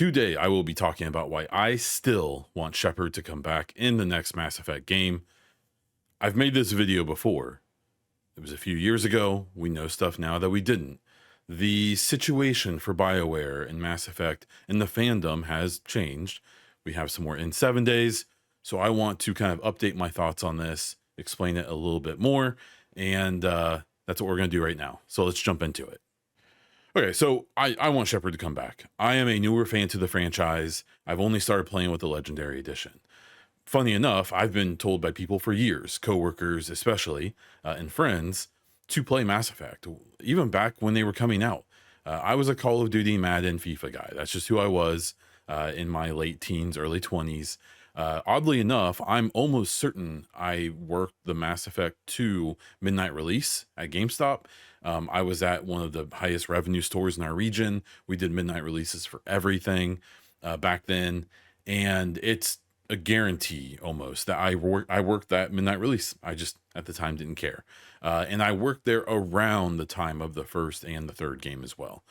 today I will be talking about why I still want Shepard to come back in the next Mass Effect game. I've made this video before. It was a few years ago. We know stuff now that we didn't. The situation for BioWare and Mass Effect and the fandom has changed. We have some more in 7 days. So I want to kind of update my thoughts on this, explain it a little bit more. And that's what we're going to do right now. So let's jump into it. Okay, so I want Shepard to come back. I am a newer fan to the franchise. I've only started playing with the Legendary Edition. Funny enough, I've been told by people for years, coworkers especially, and friends, to play Mass Effect, even back when they were coming out. I was a Call of Duty, Madden, FIFA guy. That's just who I was in my late teens, early 20s. Oddly enough, I'm almost certain I worked the Mass Effect 2 midnight release at GameStop. I was at one of the highest revenue stores in our region. We did midnight releases for everything back then. And it's a guarantee almost that I worked that midnight release. I just at the time didn't care. And I worked there around the time of the first and the third game as well.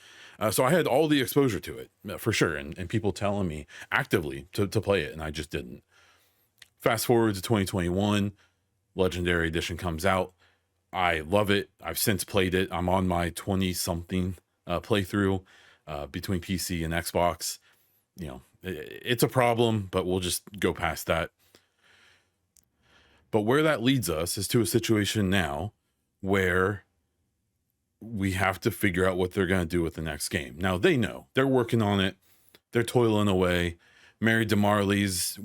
So I had all the exposure to it for sure. And people telling me actively to play it, and I just didn't. Fast forward to 2021, Legendary Edition comes out. I love it. I've since played it. I'm on my 20 something playthrough between PC and Xbox. You know, it's a problem, but we'll just go past that. But where that leads us is to a situation now where we have to figure out what they're going to do with the next game. Now they know they're working on it. They're toiling away. Mary DeMarley's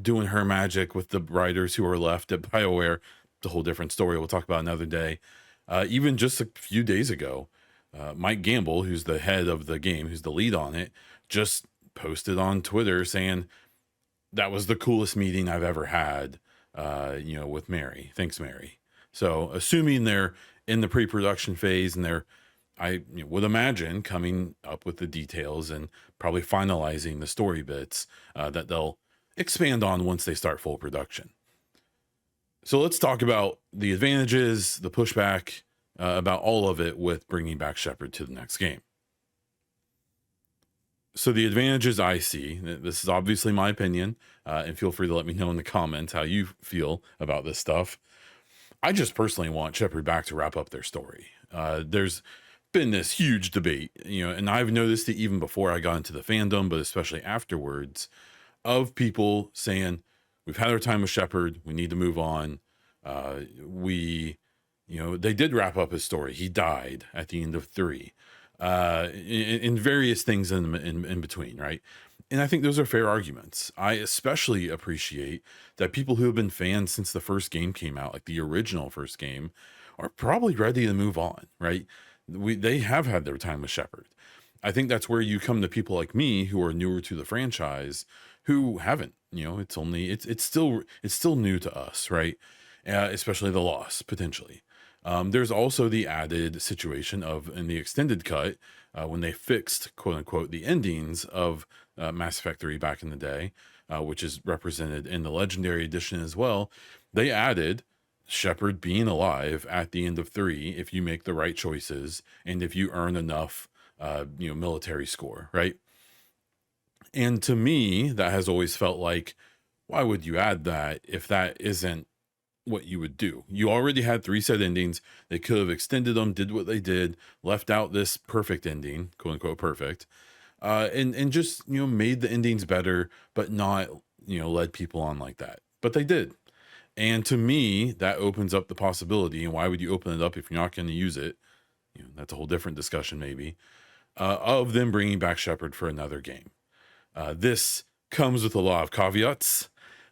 doing her magic with the writers who are left at BioWare. It's a whole different story we'll talk about another day. Even just a few days ago, Mike Gamble, who's the head of the game, who's the lead on it, just posted on Twitter saying that was the coolest meeting I've ever had, with Mary. Thanks, Mary. So assuming they're in the pre-production phase and I would imagine coming up with the details and probably finalizing the story bits that they'll expand on once they start full production. So let's talk about the advantages, the pushback, about all of it with bringing back Shepard to the next game. So the advantages I see, this is obviously my opinion, and feel free to let me know in the comments how you feel about this stuff. I just personally want Shepard back to wrap up their story. There's been this huge debate, and I've noticed it even before I got into the fandom, but especially afterwards, of people saying, we've had our time with Shepard, we need to move on. They did wrap up his story. He died at the end of 3. In various things in between, right? And I think those are fair arguments. I especially appreciate that people who have been fans since the first game came out, like the original first game, are probably ready to move on, right? They have had their time with Shepard. I think that's where you come to people like me who are newer to the franchise, who haven't. It's still new to us, right? Especially the loss potentially. There's also the added situation of in the extended cut, when they fixed, quote unquote, the endings of Mass Effect 3 back in the day, which is represented in the Legendary Edition as well. They added Shepard being alive at the end of 3 if you make the right choices and if you earn enough, military score, right? And to me, that has always felt like, why would you add that if that isn't what you would do? You already had 3 set endings. They could have extended them, did what they did, left out this perfect ending, quote unquote perfect, and just made the endings better, but not led people on like that. But they did, and to me that opens up the possibility. And why would you open it up if you're not going to use it? That's a whole different discussion maybe, of them bringing back Shepard for another game. This comes with a lot of caveats.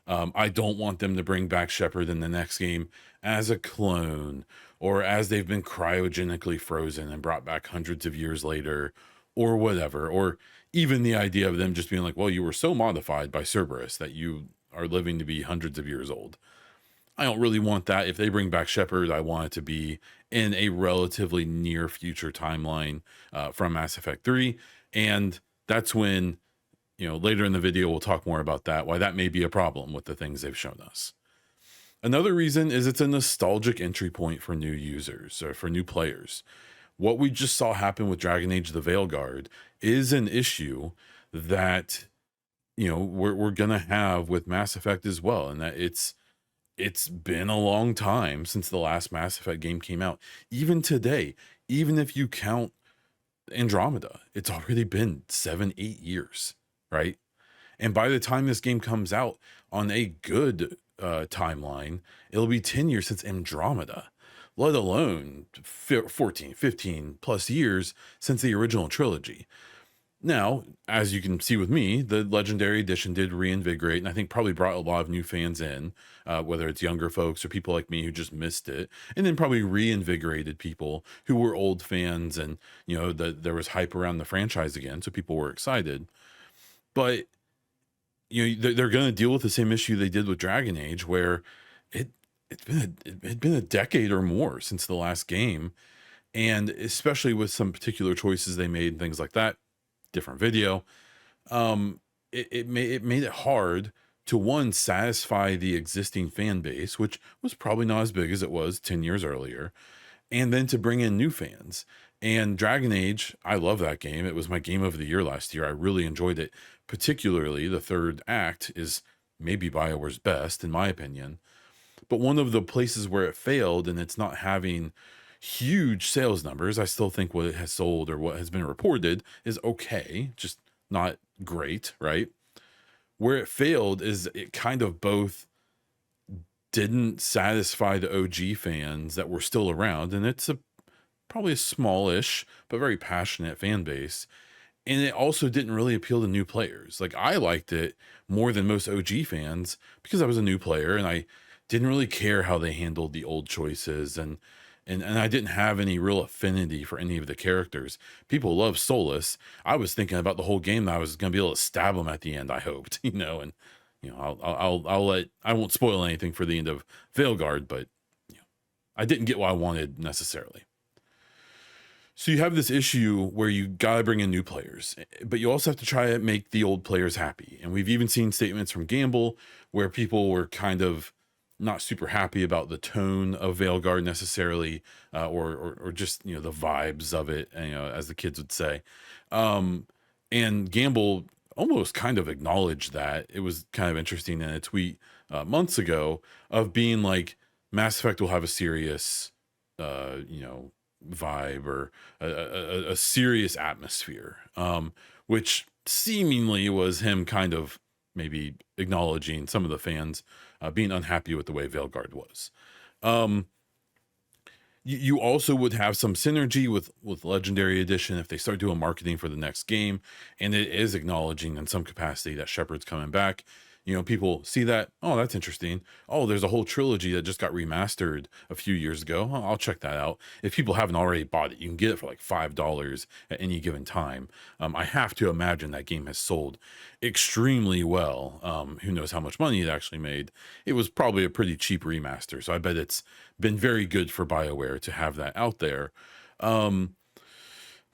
I don't want them to bring back Shepard in the next game as a clone, or as they've been cryogenically frozen and brought back hundreds of years later, or whatever. Or even the idea of them just being like, well, you were so modified by Cerberus that you are living to be hundreds of years old. I don't really want that. If they bring back Shepard, I want it to be in a relatively near future timeline from Mass Effect 3. And that's when, later in the video, we'll talk more about that, why that may be a problem with the things they've shown us. Another reason is it's a nostalgic entry point for new users or for new players. What we just saw happen with Dragon Age the Veilguard is an issue that we're gonna have with Mass Effect as well, and that it's been a long time since the last Mass Effect game came out. Even today, even if you count Andromeda, it's already been 7-8 years, right? And by the time this game comes out on a good timeline, it'll be 10 years since Andromeda, let alone 14, 15 plus years since the original trilogy. Now, as you can see with me, the Legendary Edition did reinvigorate, and I think probably brought a lot of new fans in, whether it's younger folks or people like me who just missed it, and then probably reinvigorated people who were old fans, and there was hype around the franchise again, so people were excited. But they're going to deal with the same issue they did with Dragon Age, where it it had been a decade or more since the last game, and especially with some particular choices they made and things like that, different video, it made it hard to, one, satisfy the existing fan base, which was probably not as big as it was 10 years earlier, and then to bring in new fans. And Dragon Age, I love that game. It was my game of the year last year. I really enjoyed it. Particularly the third act is maybe BioWare's best, in my opinion. But one of the places where it failed, and it's not having huge sales numbers, I still think what it has sold or what has been reported is okay, just not great, right? Where it failed is it kind of both didn't satisfy the OG fans that were still around, and it's probably a smallish but very passionate fan base. And it also didn't really appeal to new players. Like, I liked it more than most OG fans because I was a new player and I didn't really care how they handled the old choices, and I didn't have any real affinity for any of the characters. People love Solus. I was thinking about the whole game that I was going to be able to stab him at the end, I hoped, and I won't spoil anything for the end of Veilguard, but I didn't get what I wanted necessarily. So you have this issue where you gotta bring in new players, but you also have to try to make the old players happy. And we've even seen statements from Gamble where people were kind of not super happy about the tone of Veilguard necessarily, or just the vibes of it, as the kids would say. And Gamble almost kind of acknowledged that. It was kind of interesting in a tweet months ago of being like, Mass Effect will have a serious, vibe, or a serious atmosphere, which seemingly was him kind of maybe acknowledging some of the fans being unhappy with the way Veilguard was. You also would have some synergy with Legendary Edition if they start doing marketing for the next game, and it is acknowledging in some capacity that Shepard's coming back. People see that, oh, that's interesting. Oh, there's a whole trilogy that just got remastered a few years ago. Oh, I'll check that out. If people haven't already bought it, you can get it for like $5 at any given time. I have to imagine that game has sold extremely well. Who knows how much money it actually made? It was probably a pretty cheap remaster, so I bet it's been very good for BioWare to have that out there.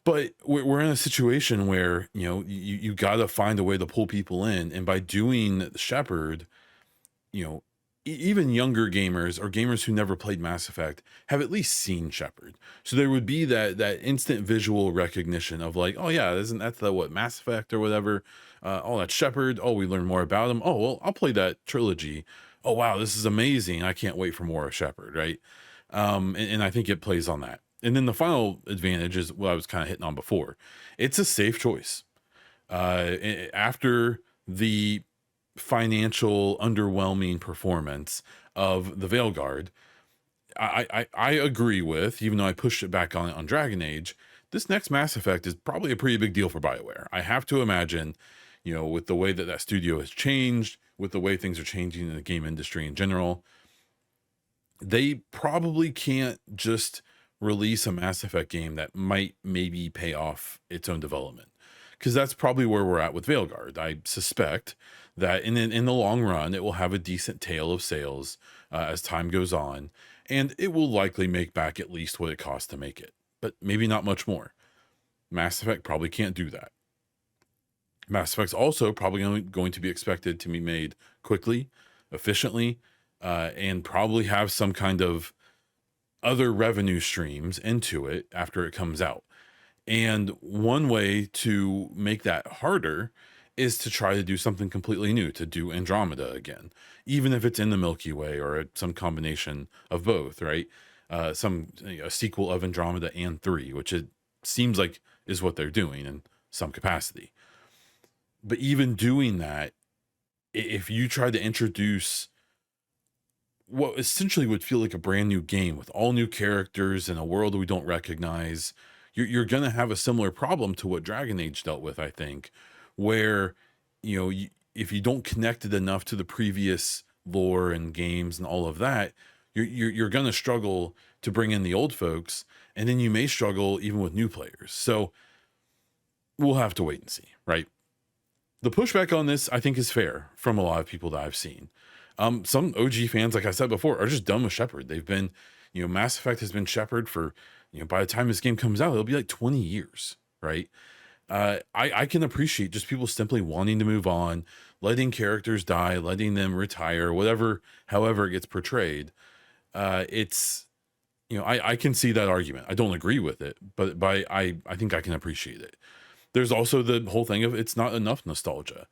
But we're in a situation where you got to find a way to pull people in, and by doing Shepard, even younger gamers or gamers who never played Mass Effect have at least seen Shepard. So there would be that instant visual recognition of like, oh yeah, isn't that the Mass Effect or whatever? Oh, that's Shepard. Oh, we learn more about him. Oh well, I'll play that trilogy. Oh wow, this is amazing. I can't wait for more of Shepard, right? And I think it plays on that. And then the final advantage is what I was kind of hitting on before. It's a safe choice. After the financial underwhelming performance of the Veilguard, I agree with, even though I pushed it back on Dragon Age, this next Mass Effect is probably a pretty big deal for BioWare. I have to imagine, with the way that studio has changed, with the way things are changing in the game industry in general, they probably can't just release a Mass Effect game that might maybe pay off its own development, because that's probably where we're at with Veilguard. I suspect that in the long run, it will have a decent tail of sales as time goes on, and it will likely make back at least what it cost to make it, but maybe not much more. Mass Effect probably can't do that. Mass Effect's also probably only going to be expected to be made quickly, efficiently, and probably have some kind of other revenue streams into it after it comes out. And one way to make that harder is to try to do something completely new, to do Andromeda again, even if it's in the Milky Way or some combination of both, right? A sequel of Andromeda and 3, which it seems like is what they're doing in some capacity. But even doing that, if you try to introduce what essentially would feel like a brand new game with all new characters in a world we don't recognize, you're going to have a similar problem to what Dragon Age dealt with, I think, where, if you don't connect it enough to the previous lore and games and all of that, you're going to struggle to bring in the old folks, and then you may struggle even with new players. So we'll have to wait and see, right? The pushback on this, I think, is fair from a lot of people that I've seen. Some OG fans, like I said before, are just done with Shepard. They've been, Mass Effect has been Shepard for, by the time this game comes out, it'll be like 20 years, right? I can appreciate just people simply wanting to move on, letting characters die, letting them retire, whatever, however it gets portrayed. It's, I can see that argument. I don't agree with it, but I think I can appreciate it. There's also the whole thing of it's not enough nostalgia.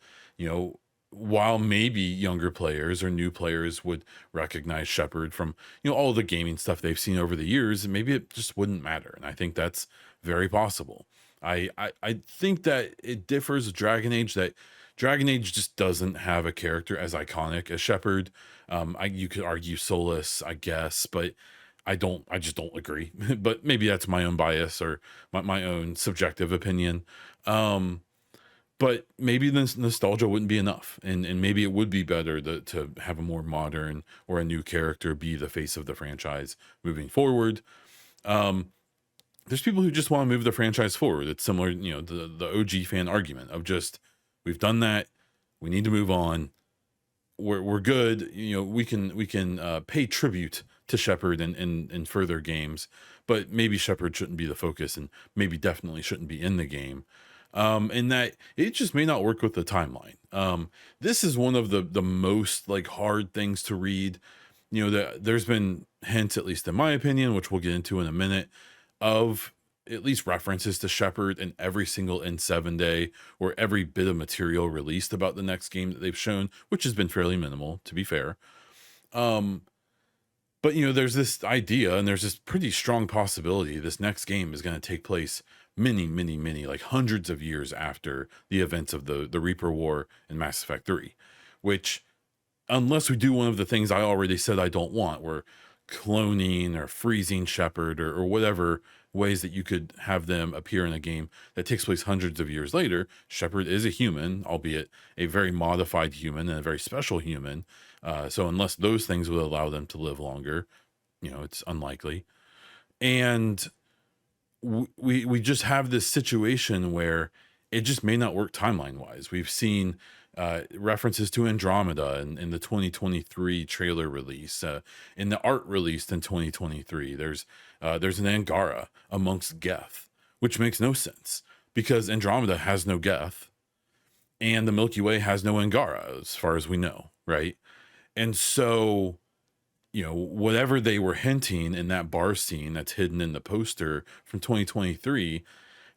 While maybe younger players or new players would recognize Shepard from, all the gaming stuff they've seen over the years, maybe it just wouldn't matter. And I think that's very possible. I think that it differs with Dragon Age, that Dragon Age just doesn't have a character as iconic as Shepard. You could argue Solus, I guess, but I just don't agree. But maybe that's my own bias or my own subjective opinion. But maybe the nostalgia wouldn't be enough, and maybe it would be better to have a more modern or a new character be the face of the franchise moving forward. There's people who just want to move the franchise forward. It's similar, the OG fan argument of just, we've done that, we need to move on. We're good. We can pay tribute to Shepard in further games, but maybe Shepard shouldn't be the focus, and maybe definitely shouldn't be in the game. And that it just may not work with the timeline. This is one of the most like hard things to read. There's been hints, at least in my opinion, which we'll get into in a minute, of at least references to Shepard in every single N7 day or every bit of material released about the next game that they've shown, which has been fairly minimal, to be fair. But there's this idea, and there's this pretty strong possibility this next game is going to take place many, many, many, like hundreds of years after the events of the Reaper War in Mass Effect 3, which, unless we do one of the things I already said I don't want, where cloning or freezing Shepard or whatever ways that you could have them appear in a game that takes place hundreds of years later. Shepard is a human, albeit a very modified human and a very special human. So unless those things would allow them to live longer, it's unlikely. And we just have this situation where it just may not work timeline wise. We've seen references to Andromeda in the 2023 trailer release, in the art released in 2023. There's an Angara amongst Geth, which makes no sense because Andromeda has no Geth and the Milky Way has no Angara, as far as we know, right? And so, whatever they were hinting in that bar scene that's hidden in the poster from 2023,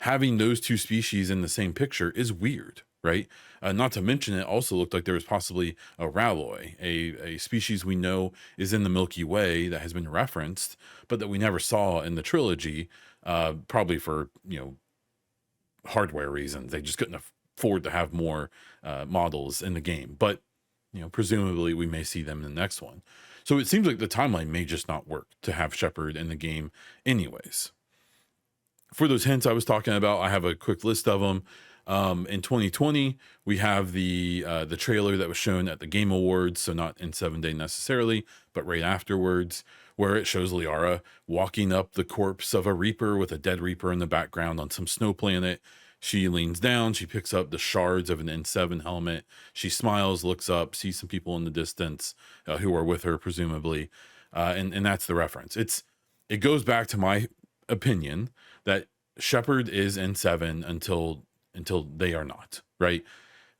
having those two species in the same picture is weird, right? Not to mention, it also looked like there was possibly a Ralloy, a species we know is in the Milky Way that has been referenced, but that we never saw in the trilogy, probably for, hardware reasons. They just couldn't afford to have more models in the game. But, presumably we may see them in the next one. So it seems like the timeline may just not work to have Shepard in the game anyways. For those hints I was talking about, I have a quick list of them. In 2020, we have the trailer that was shown at the Game Awards, so not in 7 Day necessarily, but right afterwards, where it shows Liara walking up the corpse of a Reaper with a dead Reaper in the background on some snow planet. She leans down, she picks up the shards of an N7 helmet. She smiles, looks up, sees some people in the distance who are with her, presumably, and that's the reference. It goes back to my opinion that Shepard is N7 until they are not, right?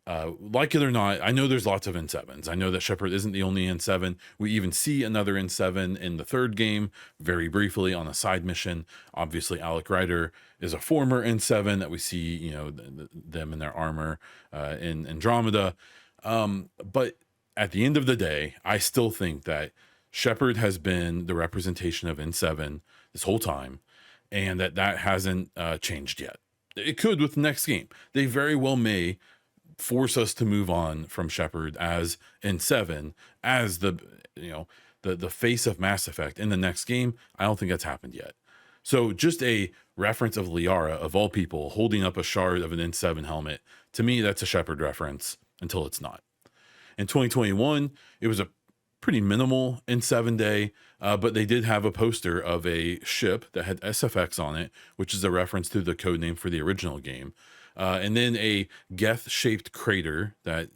Like it or not, I know there's lots of N7s. I know that Shepard isn't the only N7. We even see another N7 in the third game, very briefly on a side mission. Obviously, Alec Ryder is a former N7 that we see, them in their armor in Andromeda. But at the end of the day, I still think that Shepard has been the representation of N7 this whole time, and that hasn't changed yet. It could with the next game. They very well may force us to move on from Shepard as N7 as the face of Mass Effect in the next game. I don't think that's happened yet. So just a reference of Liara, of all people, holding up a shard of an N7 helmet, to me that's a Shepard reference until it's not. In 2021, it was a pretty minimal N7 day, but they did have a poster of a ship that had SFX on it, which is a reference to the code name for the original game. And then a Geth-shaped crater that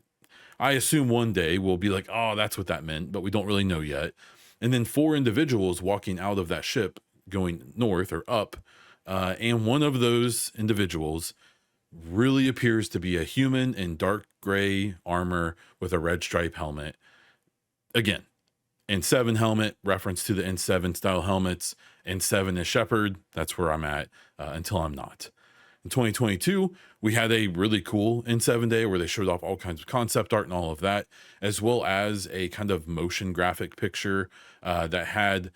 I assume one day will be like, oh, that's what that meant, but we don't really know yet. And then 4 individuals walking out of that ship going north or up. And one of those individuals really appears to be a human in dark gray armor with a red stripe helmet. Again, N7 helmet, reference to the N7 style helmets. N7 is Shepard. That's where I'm at until I'm not. In 2022, we had a really cool N7 day where they showed off all kinds of concept art and all of that, as well as a kind of motion graphic picture that had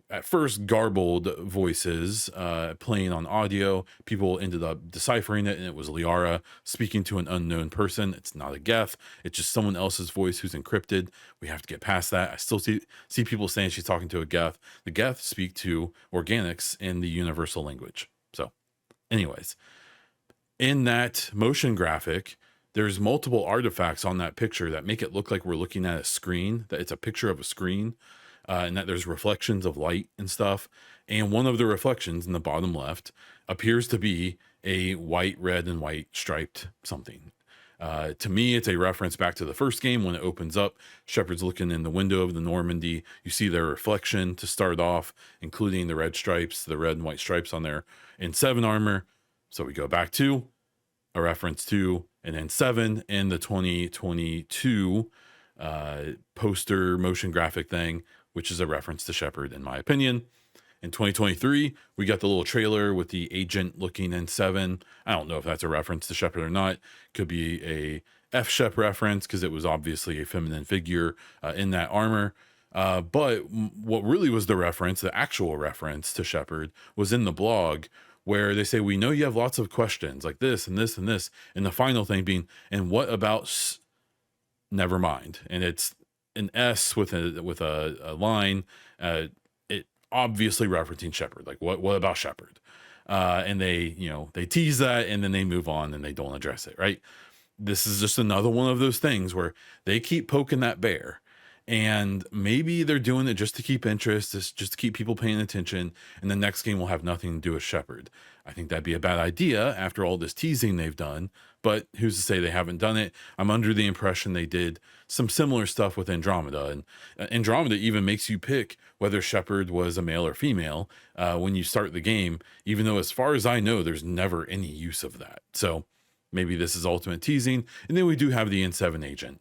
at first garbled voices playing on audio. People ended up deciphering it, and it was Liara speaking to an unknown person. It's not a Geth. It's just someone else's voice who's encrypted. We have to get past that. I still see people saying she's talking to a Geth. The Geth speak to organics in the universal language. So anyways, in that motion graphic, there's multiple artifacts on that picture that make it look like we're looking at a screen, that it's a picture of a screen, and that there's reflections of light and stuff. And one of the reflections in the bottom left appears to be a white, red, and white striped something. To me, it's a reference back to the first game when it opens up. Shepard's looking in the window of the Normandy. You see their reflection to start off, including the red stripes, the red and white stripes on their N7 armor. So we go back to a reference to an N7 in the 2022 poster motion graphic thing, which is a reference to Shepard, in my opinion. In 2023, we got the little trailer with the agent looking N7. I don't know if that's a reference to Shepard or not. Could be a F-Shep reference because it was obviously a feminine figure in that armor. But what really was the reference, the actual reference to Shepard, was in the blog where they say, we know you have lots of questions like this and this and this. And the final thing being, and what about never mind? And it's an S with a line, it obviously referencing Shepard. Like what about Shepard? And they tease that and then they move on and they don't address it, right? This is just another one of those things where they keep poking that bear, and maybe they're doing it just to keep interest, just to keep people paying attention, and the next game will have nothing to do with Shepard. I think that'd be a bad idea after all this teasing they've done, but who's to say they haven't done it? I'm under the impression they did some similar stuff with Andromeda, and Andromeda even makes you pick whether Shepard was a male or female when you start the game, even though as far as I know, there's never any use of that. So maybe this is ultimate teasing. And then we do have the N7 agent.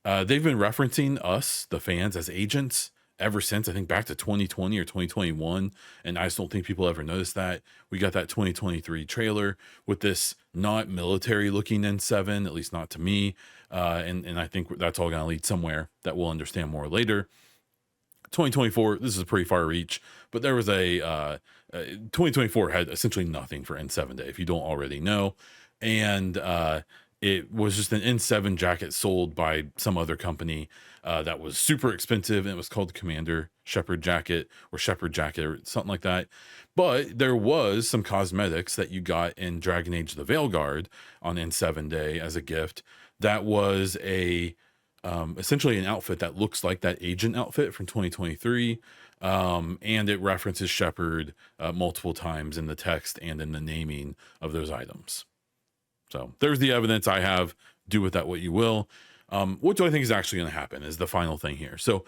They've been referencing us, the fans, as agents ever since, I think, back to 2020 or 2021. And I just don't think people ever noticed that. We got that 2023 trailer with this not military looking N7, at least not to me. And I think that's all going to lead somewhere that we'll understand more later. 2024, this is a pretty far reach, but there was 2024 had essentially nothing for N7 Day, if you don't already know. And it was just an N7 jacket sold by some other company that was super expensive, and it was called Commander Shepard jacket or Shepard jacket or something like that. But there was some cosmetics that you got in Dragon Age the Veilguard on N7 Day as a gift that was essentially an outfit that looks like that agent outfit from 2023. And it references Shepard multiple times in the text and in the naming of those items. So there's the evidence I have. Do with that what you will. What do I think is actually going to happen is the final thing here. So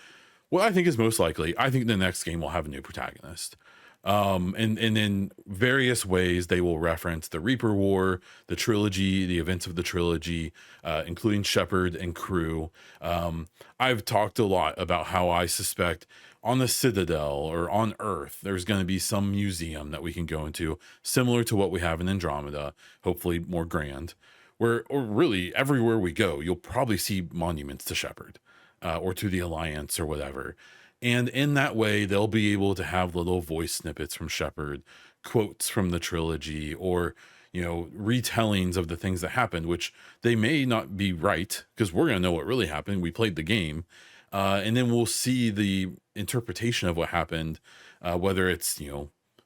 what I think is most likely, I think the next game will have a new protagonist. And in various ways they will reference the Reaper War, the trilogy, the events of the trilogy, including Shepard and crew. I've talked a lot about how I suspect on the Citadel or on Earth there's going to be some museum that we can go into, similar to what we have in Andromeda, hopefully more grand, where, or really everywhere we go you'll probably see monuments to Shepard, or to the Alliance or whatever. And in that way, they'll be able to have little voice snippets from Shepard, quotes from the trilogy, or, retellings of the things that happened, which they may not be right because we're going to know what really happened. We played the game. And then we'll see the interpretation of what happened, whether it's,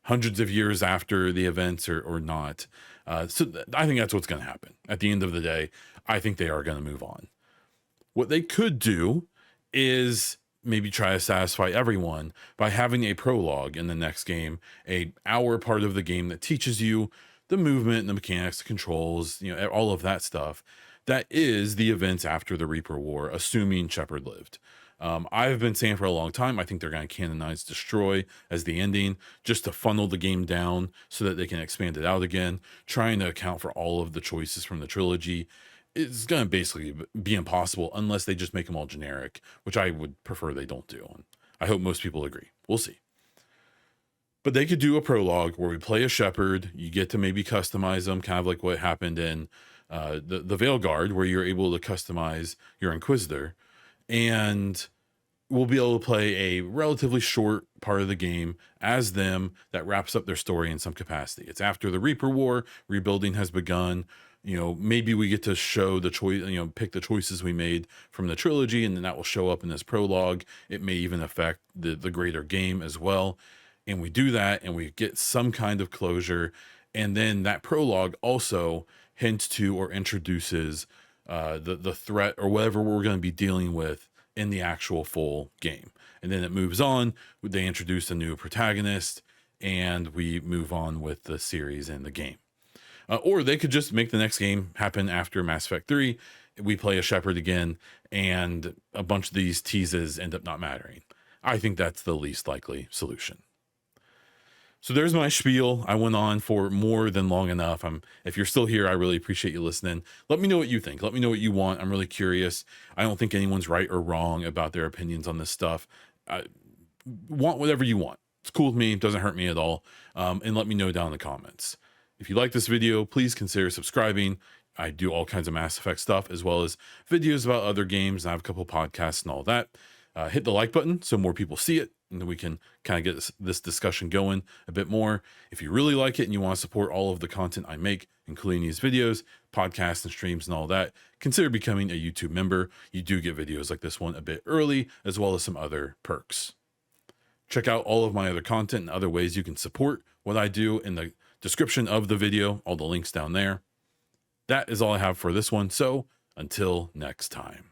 hundreds of years after the events or not. I think that's what's going to happen. At the end of the day, I think they are going to move on. What they could do is maybe try to satisfy everyone by having a prologue in the next game, a hour part of the game that teaches you the movement and the mechanics, the controls, all of that stuff. That is the events after the Reaper War, assuming Shepard lived. I've been saying for a long time, I think they're going to canonize Destroy as the ending, just to funnel the game down so that they can expand it out again, trying to account for all of the choices from the trilogy. It's going to basically be impossible unless they just make them all generic, which I would prefer they don't do. And I hope most people agree. We'll see. But they could do a prologue where we play a Shepard. You get to maybe customize them, kind of like what happened in the Veil Guard, where you're able to customize your Inquisitor. And we'll be able to play a relatively short part of the game as them that wraps up their story in some capacity. It's after the Reaper War, rebuilding has begun. Maybe we get to show the choice, pick the choices we made from the trilogy, and then that will show up in this prologue. It may even affect the greater game as well. And we do that and we get some kind of closure. And then that prologue also hints to or introduces the threat or whatever we're going to be dealing with in the actual full game. And then it moves on. They introduce a new protagonist and we move on with the series and the game. Or they could just make the next game happen after Mass Effect 3. We play a Shepard again, and a bunch of these teases end up not mattering. I think that's the least likely solution. So there's my spiel. I went on for more than long enough. If you're still here, I really appreciate you listening. Let me know what you think. Let me know what you want. I'm really curious. I don't think anyone's right or wrong about their opinions on this stuff. Want whatever you want. It's cool with me. It doesn't hurt me at all. And let me know down in the comments. If you like this video, please consider subscribing. I do all kinds of Mass Effect stuff, as well as videos about other games. I have a couple podcasts and all that. Hit the like button so more people see it, and then we can kind of get this discussion going a bit more. If you really like it and you want to support all of the content I make, including these videos, podcasts, and streams and all that, consider becoming a YouTube member. You do get videos like this one a bit early, as well as some other perks. Check out all of my other content and other ways you can support what I do in the description of the video, all the links down there. That is all I have for this one. So until next time.